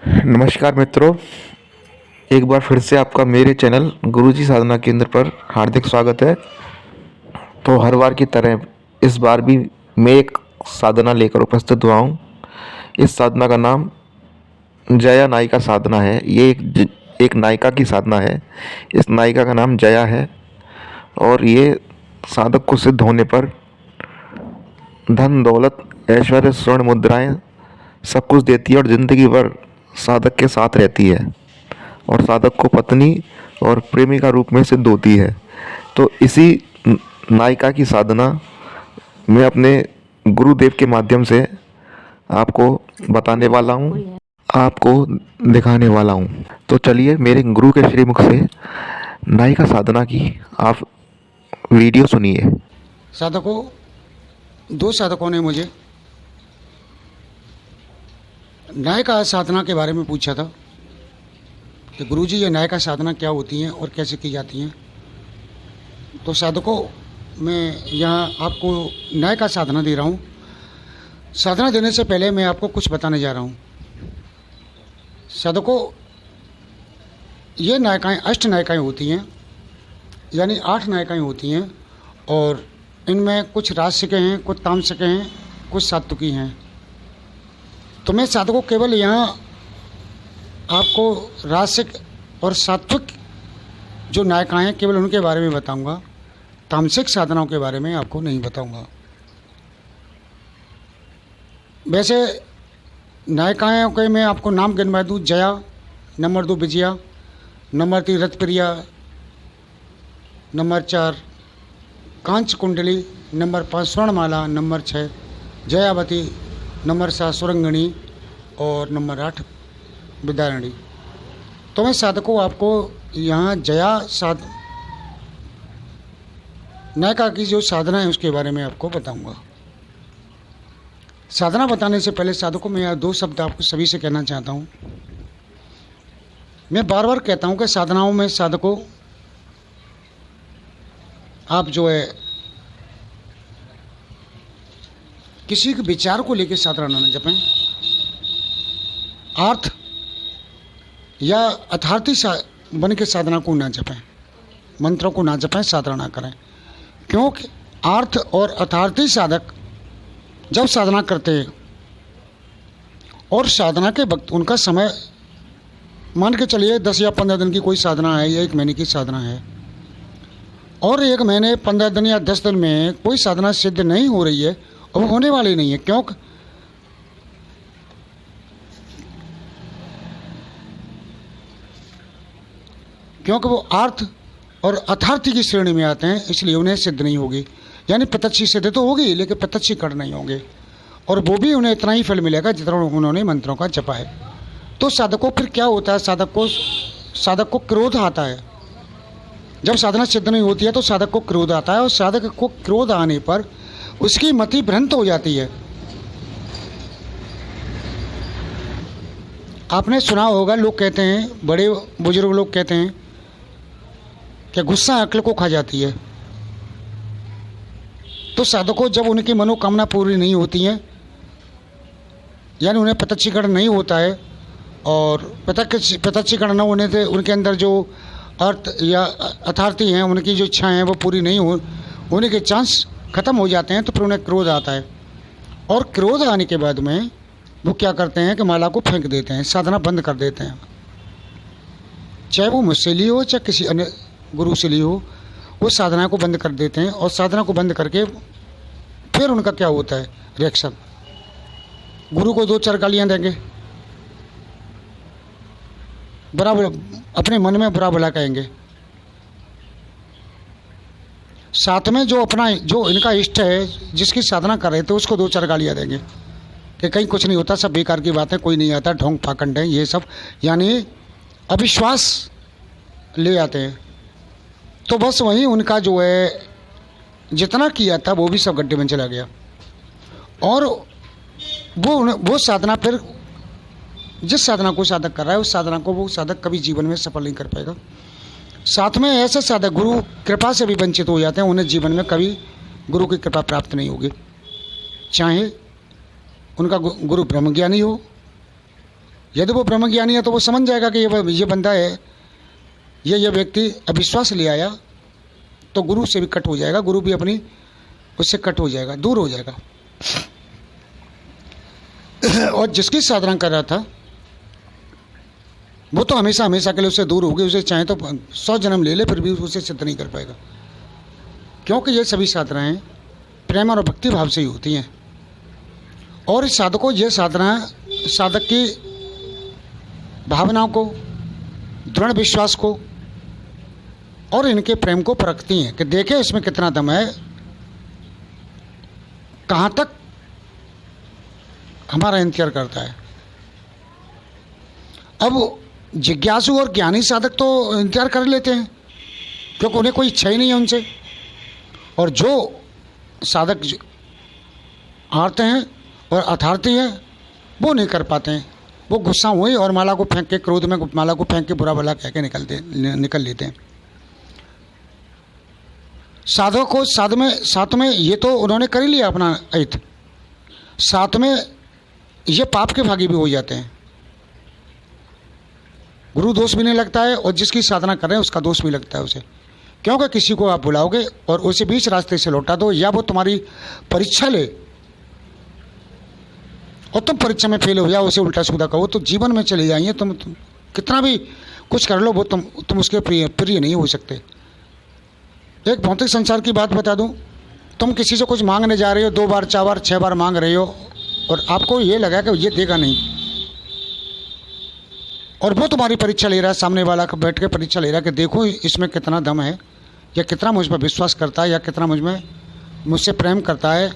नमस्कार मित्रों, एक बार फिर से आपका मेरे चैनल गुरुजी साधना केंद्र पर हार्दिक स्वागत है। तो हर बार की तरह इस बार भी मैं एक साधना लेकर उपस्थित हुआ हूँ। इस साधना का नाम जया नायिका साधना है। ये एक नायिका की साधना है। इस नायिका का नाम जया है और ये साधक को सिद्ध होने पर धन दौलत ऐश्वर्य स्वर्ण मुद्राएं सब कुछ देती है और ज़िंदगी भर साधक के साथ रहती है और साधक को पत्नी और प्रेमिका रूप में सिद्ध होती है। तो इसी नायिका की साधना मैं अपने गुरुदेव के माध्यम से आपको बताने वाला हूँ, आपको दिखाने वाला हूँ। तो चलिए मेरे गुरु के श्रीमुख से नायिका साधना की आप वीडियो सुनिए। साधकों, दो साधकों ने मुझे नायिका साधना के बारे में पूछा था कि गुरुजी ये नायिका साधना क्या होती हैं और कैसे की जाती हैं। तो साधकों, मैं यहाँ आपको नायिका साधना दे रहा हूँ। साधना देने से पहले मैं आपको कुछ बताने जा रहा हूँ। साधकों, ये नायिकाएँ अष्ट नायिकाएँ होती हैं, यानी 8 नायिकाएँ होती हैं और इनमें कुछ राजसिक हैं, कुछ तामसिक हैं, कुछ सात्विकी हैं। तो मैं साधकों केवल यहाँ आपको राजसिक और सात्विक जो नायिकाएँ हैं केवल उनके बारे में बताऊंगा। तामसिक साधनाओं के बारे में आपको नहीं बताऊंगा। वैसे नायिकाओं के मैं आपको नाम गिनवा दूँ। Jaya, number 2 Vijaya, number 3 Rathapriya, number 4 Kanch Kundali, number 5 Swarnamala, number 6 Jayavati, number 7 Surangani और नंबर 8 विद्यारणी। तो मैं साधकों आपको यहाँ जया नायिका की जो साधना है उसके बारे में आपको बताऊंगा। साधना बताने से पहले साधकों मैं यहाँ 2 शब्द आपको सभी से कहना चाहता हूँ। मैं बार बार कहता हूँ कि साधनाओं में साधकों आप जो है किसी के विचार को लेकर साधना न जपें, अर्थ या अथार्थी बन के साधना को ना जपें, मंत्रों को ना जपें, साधना ना करें। क्योंकि अर्थ और अथार्थी साधक जब साधना करते हैं और साधना के वक्त उनका समय मान के चलिए 10 या 15 दिन की कोई साधना है या 1 महीने की साधना है और 1 महीने 15 दिन या 10 दिन में कोई साधना सिद्ध नहीं हो रही है और वो होने वाली नहीं है। क्योंकि वो अर्थ और अथार्थी की श्रेणी में आते हैं, इसलिए उन्हें सिद्ध नहीं होगी। यानी प्रत्यक्षी सिद्ध तो होगी लेकिन प्रत्यक्षी कर नहीं होंगे और वो भी उन्हें इतना ही फल मिलेगा जितना उन्होंने मंत्रों का जपा है। तो साधकों फिर क्या होता है, साधक को क्रोध आता है। जब साधना सिद्ध नहीं होती है तो साधक को क्रोध आता है और साधक को क्रोध आने पर उसकी मति भ्रंत हो जाती है। आपने सुना होगा, लोग कहते हैं, बड़े बुजुर्ग लोग कहते हैं कि गुस्सा अक्ल को खा जाती है। तो साधकों जब उनकी मनोकामना पूरी नहीं होती है, यानी उन्हें प्रत्यक्षीकरण नहीं होता है और प्रत्यक्षीकरण न होने से उनके अंदर जो अर्थ या अथार्थी हैं, उनकी जो इच्छाएं हैं वो पूरी नहीं होने के चांस ख़त्म हो जाते हैं। तो फिर उन्हें क्रोध आता है और क्रोध आने के बाद में वो क्या करते हैं कि माला को फेंक देते हैं, साधना बंद कर देते हैं। चाहे वो मुझसे ली हो चाहे किसी अन्य गुरु से ली हो, वो साधना को बंद कर देते हैं और साधना को बंद करके फिर उनका क्या होता है रिएक्शन, गुरु को 2-4 गालियाँ देंगे, बराबर अपने मन में बुरा भला कहेंगे। साथ में जो इनका इष्ट है जिसकी साधना कर रहे थे उसको 2-4 गालियाँ देंगे कि कहीं कुछ नहीं होता, सब बेकार की बात है, कोई नहीं आता, ढोंग फाकंड है, ये सब यानी अविश्वास ले आते हैं। तो बस वहीं उनका जो है जितना किया था वो भी सब गड्ढे में चला गया और वो साधना फिर जिस साधना को साधक कर रहा है उस साधना को वो साधक कभी जीवन में सफल नहीं कर पाएगा। साथ में ऐसे साधक गुरु कृपा से भी वंचित हो जाते हैं, उन्हें जीवन में कभी गुरु की कृपा प्राप्त नहीं होगी। चाहे उनका गुरु ब्रह्मज्ञानी हो यदि वो ब्रह्मज्ञानी है तो वो समझ जाएगा कि ये बंदा है, ये व्यक्ति अविश्वास ले आया, तो गुरु से भी कट हो जाएगा, गुरु भी अपनी उससे कट हो जाएगा, दूर हो जाएगा। और जिसकी साधना कर रहा था वो तो हमेशा हमेशा के लिए उससे दूर होगी, उसे चाहे तो 100 जन्म ले ले फिर भी उसे सिद्ध नहीं कर पाएगा, क्योंकि ये सभी साधनाएं प्रेम और भक्ति भाव से ही होती हैं। और इस साधकों ये साधना साधक की भावनाओं को, दृढ़ विश्वास को और इनके प्रेम को परखती हैं कि देखें इसमें कितना दम है, कहाँ तक हमारा इंतजार करता है। अब जिज्ञासु और ज्ञानी साधक तो इंतजार कर लेते हैं क्योंकि उन्हें कोई इच्छा ही नहीं है उनसे, और जो साधक हारते हैं और अथार्थी हैं वो नहीं कर पाते हैं, वो गुस्सा हुए और माला को फेंक के, क्रोध में माला को फेंक के बुरा भला कह के निकल लेते हैं। साधक को साथ में ये तो उन्होंने कर ही लिया अपना हित, साथ में ये पाप के भागी भी हो जाते हैं। गुरु दोष भी नहीं लगता है और जिसकी साधना कर रहे हैं उसका दोष भी लगता है उसे, क्योंकि किसी को आप बुलाओगे और उसे बीच रास्ते से लौटा दो, या वो तुम्हारी परीक्षा ले और तुम परीक्षा में फेल हो जाओ, उसे उल्टा सीधा कहो तो जीवन में चले जाइए, तुम कितना भी कुछ कर लो वो तुम उसके प्रिय नहीं हो सकते। एक भौतिक संसार की बात बता दूं, तुम किसी से कुछ मांगने जा रहे हो, 2 बार 4 बार 6 बार मांग रहे हो और आपको ये लगा कि ये देगा नहीं, और वो तुम्हारी परीक्षा ले रहा है, सामने वाला बैठ के परीक्षा ले रहा है कि देखो इसमें कितना दम है, या कितना मुझ पर विश्वास करता है, या कितना मुझसे प्रेम करता है।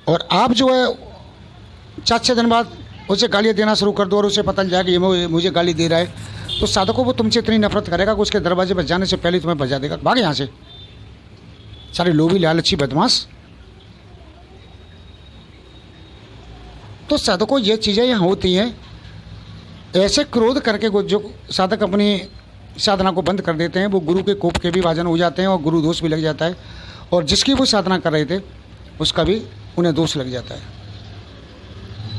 और आप जो है 4-6 दिन बाद उसे गालियाँ देना शुरू कर दो और उसे पता चल जाए कि ये मुझे गाली दे रहा है, तो साधकों वो तुमसे इतनी नफरत करेगा कि उसके दरवाजे पर जाने से पहले तुम्हें बजा देगा, भाग यहाँ से, सारे लोभी लालची बदमाश। तो साधकों ये चीज़ें यहाँ होती हैं, ऐसे क्रोध करके जो साधक अपनी साधना को बंद कर देते हैं वो गुरु के कोप के भी भाजन हो जाते हैं और गुरु दोष भी लग जाता है, और जिसकी वो साधना कर रहे थे उसका भी उन्हें दोष लग जाता है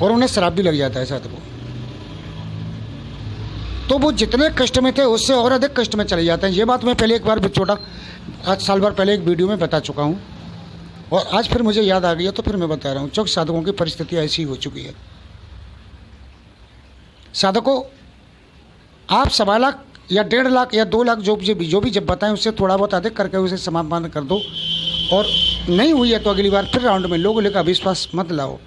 और उन्हें शराब भी लग जाता है साधकों। तो वो जितने कष्ट में थे उससे और अधिक कष्ट में चले जाते हैं। ये बात मैं पहले एक बार छोटा 8 साल बार पहले एक वीडियो में बता चुका हूँ और आज फिर मुझे याद आ गई है तो फिर मैं बता रहा हूँ, क्योंकि साधकों की परिस्थिति ऐसी हो चुकी है। साधकों आप 1.25 लाख या 1.5 लाख या 2 लाख जो भी जब बताएं उससे थोड़ा बहुत अधिक करके उसे समापन कर दो, और नहीं हुई है तो अगली बार फिर राउंड में लोगों लेकर विश्वास मत लाओ।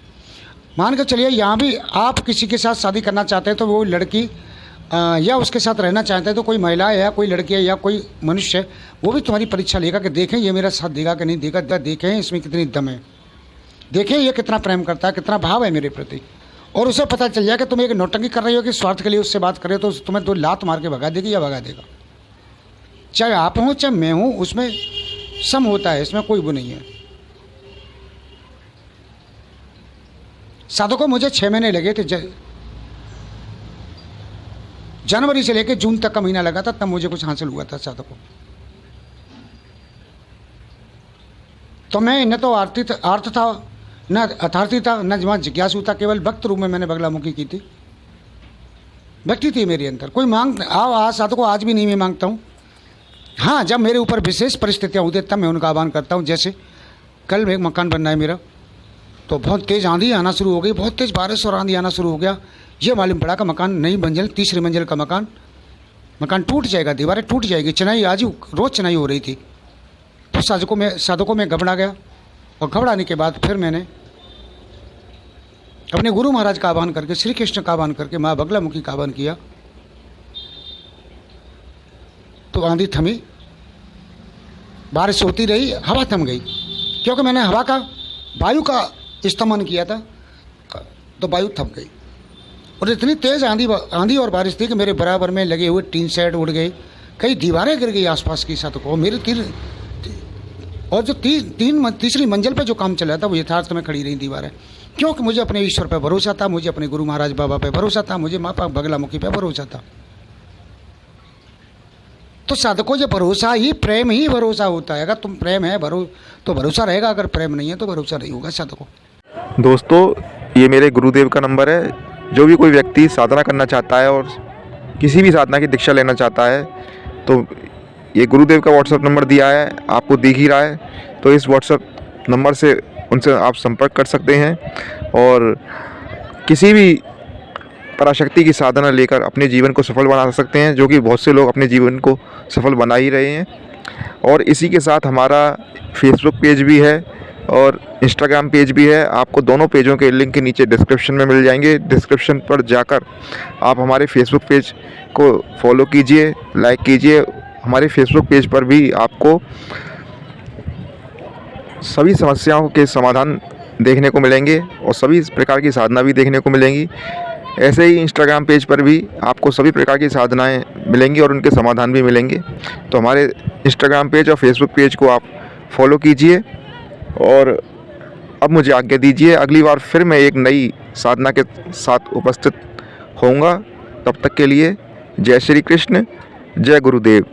मान के चलिए यहाँ भी आप किसी के साथ शादी करना चाहते हैं तो वो लड़की या उसके साथ रहना चाहते हैं तो कोई महिला है या कोई लड़की है या कोई मनुष्य है, वो भी तुम्हारी परीक्षा लेगा कि देखें ये मेरा साथ देगा कि नहीं देगा, देखें इसमें कितनी दम है, देखें ये कितना प्रेम करता है, कितना भाव है मेरे प्रति। और उसे पता चल जाए कि तुम एक नौटंकी कर रही हो कि स्वार्थ के लिए उससे बात कर रहे हो, तो तुम्हें 2 लात मार के भगा देगी या भगा देगा। चाहे आप हों चाहे मैं हूँ, उसमें सम होता है, इसमें कोई वो नहीं है। साधकों मुझे 6 महीने लगे थे, जनवरी से लेकर जून तक का महीना लगा था, तब मुझे कुछ हासिल हुआ था साधकों। तो मैं न तो आर्थ था, न अथार्थी था, न जहाँ जिज्ञासु था, केवल भक्त रूप में मैंने बगलामुखी की थी। भक्ति थी मेरे अंदर, कोई मांग आज साधकों आज भी नहीं मैं मांगता हूँ। हाँ, जब मेरे ऊपर विशेष परिस्थितियाँ होती तब मैं उनका आह्वान करता हूँ। जैसे कल एक मकान बनना है मेरा, तो बहुत तेज़ आंधी आना शुरू हो गई, बहुत तेज़ बारिश और आंधी आना शुरू हो गया। ये मालूम पड़ा कि मकान नई मंजिल 3री मंजिल का मकान टूट जाएगा, दीवारें टूट जाएगी। चिनाई आज रोज़ चिनाई हो रही थी। तो साधकों में घबरा गया, और घबराने के बाद फिर मैंने अपने गुरु महाराज का आह्वान करके, श्री कृष्ण का आह्वान करके, माँ बगलामुखी का आह्वान किया। तो आंधी थमी, बारिश होती रही, हवा थम गई, क्योंकि मैंने वायु का इस्तेमाल किया था, तो वायु थम गई। और इतनी तेज़ आंधी और बारिश थी कि मेरे बराबर में लगे हुए टीन शेड उड़ गए, कई दीवारें गिर गई आसपास की साथ को। मेरे और जो 3री मंजिल पे जो काम चल रहा था वो यथार्थ में खड़ी रही दीवारें, क्योंकि मुझे अपने ईश्वर पे भरोसा था, मुझे अपने गुरु महाराज बाबा पे भरोसा था, मुझे माँ बगलामुखी पे भरोसा था। तो साधकों ये भरोसा ही, प्रेम ही भरोसा होता है। अगर तुम प्रेम है तो भरोसा रहेगा, अगर प्रेम नहीं है तो भरोसा नहीं होगा साधकों। दोस्तों ये मेरे गुरुदेव का नंबर है, जो भी कोई व्यक्ति साधना करना चाहता है और किसी भी साधना की दीक्षा लेना चाहता है, तो ये गुरुदेव का व्हाट्सएप नंबर दिया है, आपको दिख ही रहा है। तो इस व्हाट्सएप नंबर से उनसे आप संपर्क कर सकते हैं और किसी भी पराशक्ति की साधना लेकर अपने जीवन को सफल बना सकते हैं, जो कि बहुत से लोग अपने जीवन को सफल बना ही रहे हैं। और इसी के साथ हमारा फेसबुक पेज भी है और इंस्टाग्राम पेज भी है। आपको दोनों पेजों के लिंक नीचे डिस्क्रिप्शन में मिल जाएंगे। डिस्क्रिप्शन पर जाकर आप हमारे फेसबुक पेज को फॉलो कीजिए, लाइक कीजिए। हमारे फेसबुक पेज पर भी आपको सभी समस्याओं के समाधान देखने को मिलेंगे और सभी प्रकार की साधना भी देखने को मिलेंगी। ऐसे ही इंस्टाग्राम पेज पर भी आपको सभी प्रकार की साधनाएं मिलेंगी और उनके समाधान भी मिलेंगे। तो हमारे इंस्टाग्राम पेज और फेसबुक पेज को आप फॉलो कीजिए और अब मुझे आज्ञा दीजिए। अगली बार फिर मैं एक नई साधना के साथ उपस्थित होऊंगा। तब तक के लिए जय श्री कृष्ण, जय गुरुदेव।